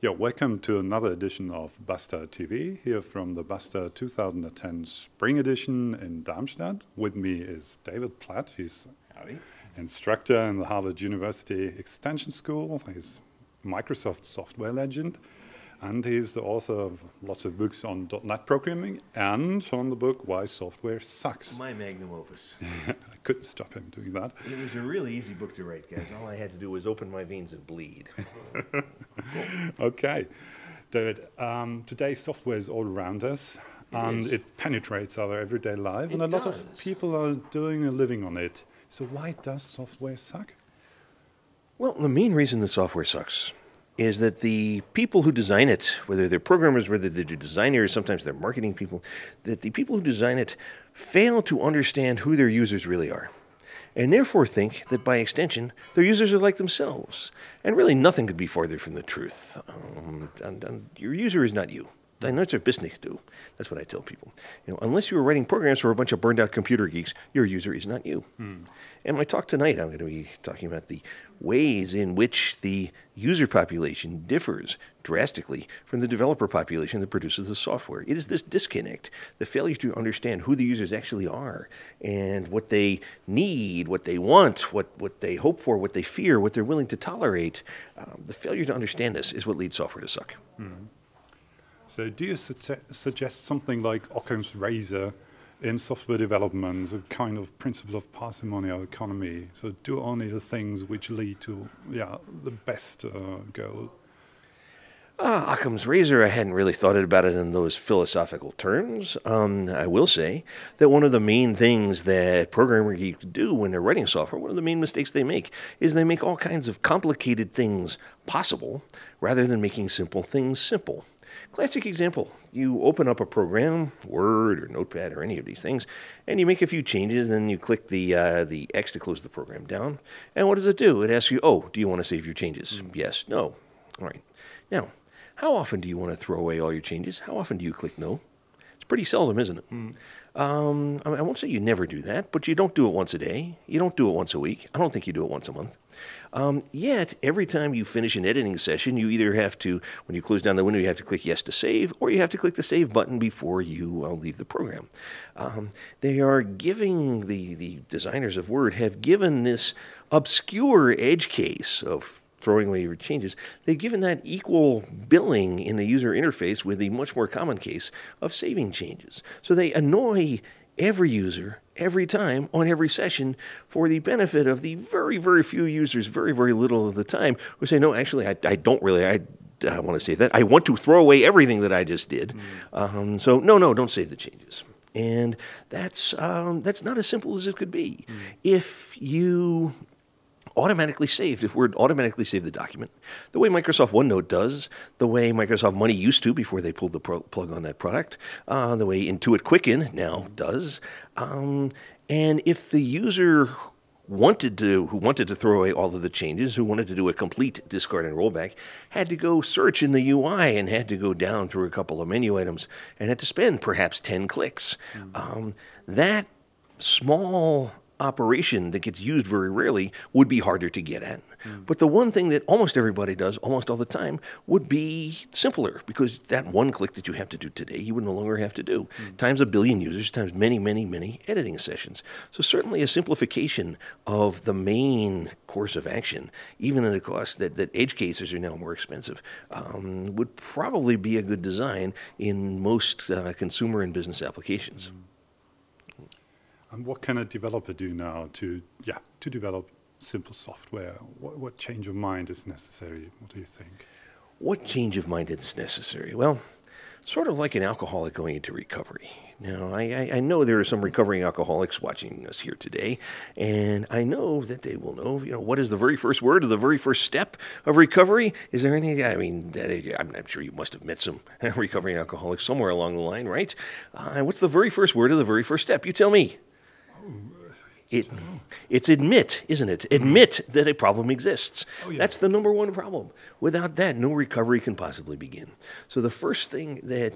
Yeah, welcome to another edition of BASTA TV, here from the BASTA 2010 Spring Edition in Darmstadt. With me is David Platt. He's Howdy. Instructor in the Harvard University Extension School. He's Microsoft software legend, and he's the author of lots of books on .NET programming and on the book Why Software Sucks. My magnum opus. I couldn't stop him doing that. It was a really easy book to write, guys. All I had to do was open my veins and bleed. Okay, David, today software is all around us, and it penetrates our everyday life, and a lot of people are doing a living on it. So why does software suck? Well, the main reason the software sucks is that the people who design it, whether they're programmers, whether they're designers, sometimes they're marketing people, that the people who design it fail to understand who their users really are, and therefore think that by extension, their users are like themselves. And really nothing could be farther from the truth. And your user is not you. Dein Nutzer, bist nicht, du. That's what I tell people. Unless you were writing programs for a bunch of burned out computer geeks, your user is not you. And my talk tonight, I'm going to be talking about the ways in which the user population differs drastically from the developer population that produces the software. It is this disconnect, the failure to understand who the users actually are and what they need, what they want, what they hope for, what they fear, what they're willing to tolerate. The failure to understand this is what leads software to suck. So do you suggest something like Occam's razor in software development, a kind of principle of parsimony or economy? So do only the things which lead to the best goal? Occam's razor, I hadn't really thought about it in those philosophical terms. I will say that one of the main things that programmer geeks do when they're writing software, one of the main mistakes they make, is they make all kinds of complicated things possible rather than making simple things simple. Classic example, you open up a program, Word or Notepad or any of these things, and you make a few changes, and you click the X to close the program down. And what does it do? It asks you, do you want to save your changes? Yes, no. All right. Now, how often do you want to throw away all your changes? How often do you click no? It's pretty seldom, isn't it? I won't say you never do that, but you don't do it once a day. You don't do it once a week. I don't think you do it once a month. Yet, every time you finish an editing session, you either have to, when you close down the window, you have to click yes to save, or you have to click the save button before you leave the program. They are giving, the designers of Word have given this obscure edge case of throwing away your changes, they've given that equal billing in the user interface with the much more common case of saving changes. So they annoy every user every time on every session for the benefit of the very, very few users, very, very little of the time, who say, no, actually, I don't really, I want to save that. I want to throw away everything that I just did. So no, don't save the changes. And that's not as simple as it could be. If you automatically saved, if Word automatically saved the document, the way Microsoft OneNote does, the way Microsoft Money used to before they pulled the plug on that product, the way Intuit Quicken now does, and if the user who wanted to throw away all of the changes, who wanted to do a complete discard and rollback, had to go search in the UI and had to go down through a couple of menu items and had to spend perhaps 10 clicks. That small operation that gets used very rarely would be harder to get at. But the one thing that almost everybody does almost all the time would be simpler, because that one click that you have to do today, you would no longer have to do. Times a billion users, times many, many, many editing sessions. So certainly a simplification of the main course of action, even at a cost that edge cases are now more expensive, would probably be a good design in most consumer and business applications. And what can a developer do now to develop simple software? What change of mind is necessary? What do you think? What change of mind is necessary? Well, sort of like an alcoholic going into recovery. Now, I know there are some recovering alcoholics watching us here today, and I know that they will know, what is the very first word of the very first step of recovery? Is there any, I'm sure you must have met some recovering alcoholics somewhere along the line, right? What's the very first word of the very first step? You tell me. It's admit, isn't it? Admit that a problem exists. Oh, yeah. That's the number one problem. Without that, no recovery can possibly begin. So the first thing that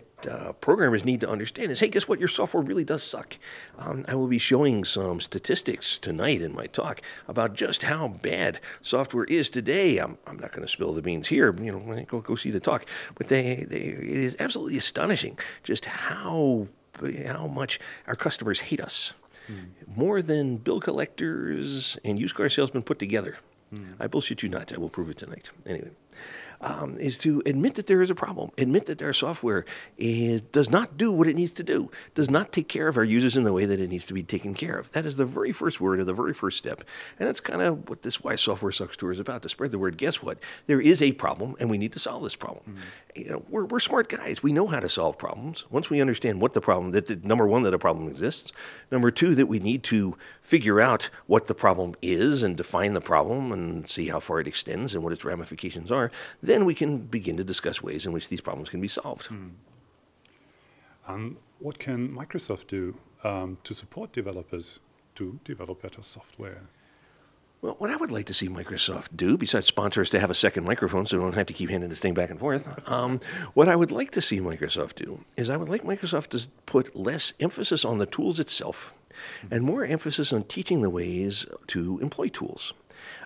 programmers need to understand is, hey, guess what? Your software really does suck. I will be showing some statistics tonight in my talk about just how bad software is today. I'm not going to spill the beans here. You know, go see the talk. But it is absolutely astonishing just how much our customers hate us. More than bill collectors and used car salesmen put together. I bullshit you not. I will prove it tonight. Anyway, is to admit that there is a problem. Admit that our software does not do what it needs to do, does not take care of our users in the way that it needs to be taken care of. That is the very first word or the very first step. And that's kind of what this Why Software Sucks tour is about, to spread the word. Guess what? There is a problem, and we need to solve this problem. You know, we're smart guys. We know how to solve problems. Once we understand what the problem, number one, that a problem exists. Number two, that we need to figure out what the problem is and define the problem and see how far it extends and what its ramifications are. Then we can begin to discuss ways in which these problems can be solved. And what can Microsoft do to support developers to develop better software? Well, what I would like to see Microsoft do, besides sponsor us to have a second microphone so we don't have to keep handing this thing back and forth, what I would like to see Microsoft do is I would like Microsoft to put less emphasis on the tools itself and more emphasis on teaching the ways to employ tools.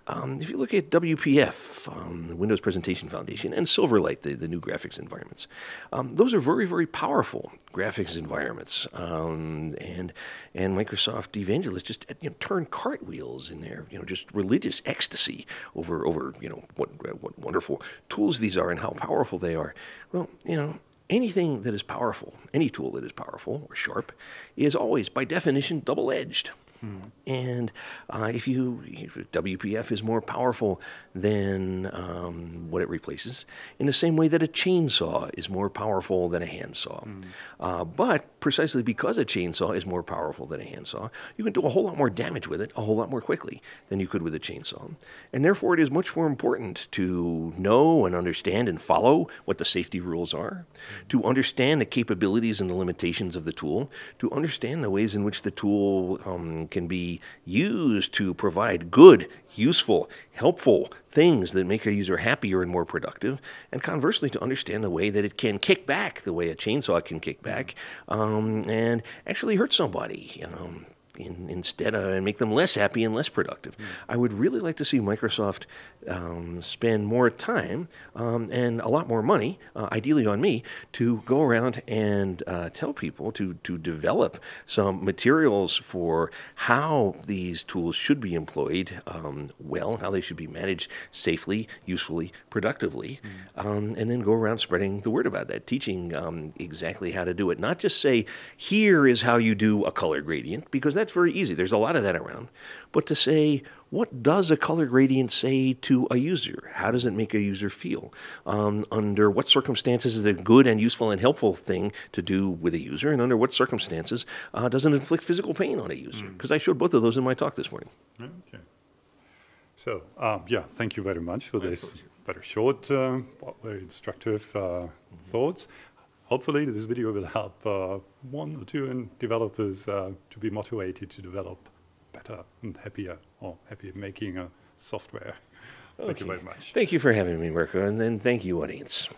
If you look at WPF, the Windows Presentation Foundation, and Silverlight, the new graphics environments, those are very, very powerful graphics environments. And Microsoft evangelists just turn cartwheels in their just religious ecstasy over what wonderful tools these are and how powerful they are. Well, anything that is powerful, any tool that is powerful or sharp, is always by definition double-edged. And if WPF is more powerful than what it replaces, in the same way that a chainsaw is more powerful than a handsaw. But precisely because a chainsaw is more powerful than a handsaw, you can do a whole lot more damage with it a whole lot more quickly than you could with a chainsaw. And therefore, it is much more important to know and understand and follow what the safety rules are, to understand the capabilities and the limitations of the tool, to understand the ways in which the tool can be used to provide good, useful, helpful things that make a user happier and more productive, and conversely to understand the way that it can kick back the way a chainsaw can kick back and actually hurt somebody, instead and make them less happy and less productive. I would really like to see Microsoft spend more time and a lot more money, ideally on me, to go around and tell people to develop some materials for how these tools should be employed well, how they should be managed safely, usefully, productively, and then go around spreading the word about that, teaching exactly how to do it. Not just say, here is how you do a color gradient, because that's very easy. There's a lot of that around. But to say, what does a color gradient say to a user? How does it make a user feel? Under what circumstances is it a good and useful and helpful thing to do with a user? And under what circumstances does it inflict physical pain on a user? Because I showed both of those in my talk this morning. Okay. So, thank you very much for this very short, but very instructive thoughts. Hopefully this video will help one or two developers to be motivated to develop better and happier making a software. Thank you very much. Thank you for having me, Mirko, and then thank you, audience.